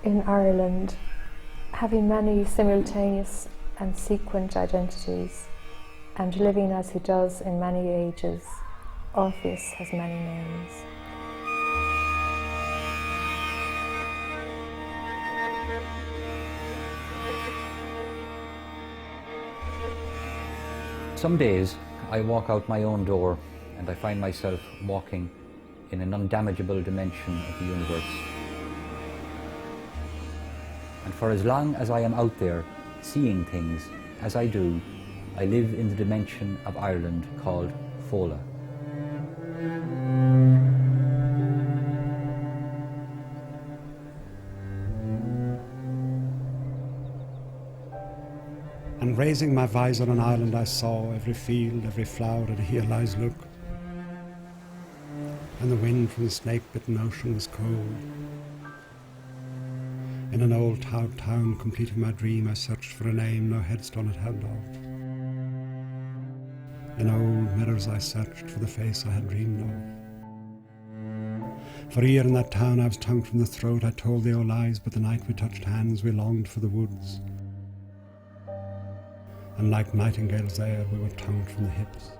in Ireland, having many simultaneous and sequent identities, and living as he does in many ages, Orpheus has many names. Some days I walk out my own door and I find myself walking in an undamageable dimension of the universe. And for as long as I am out there seeing things as I do, I live in the dimension of Ireland called Fola. And raising my visor on Ireland, I saw every field, every flower at a Hielai's look. And the wind from the snake-bitten ocean was cold. In an old town completing my dream, I searched for a name no headstone had held of. In old mirrors I searched for the face I had dreamed of. For a year in that town I was tongued from the throat, I told the old lies, but the night we touched hands we longed for the woods. And like nightingales there we were tongued from the hips.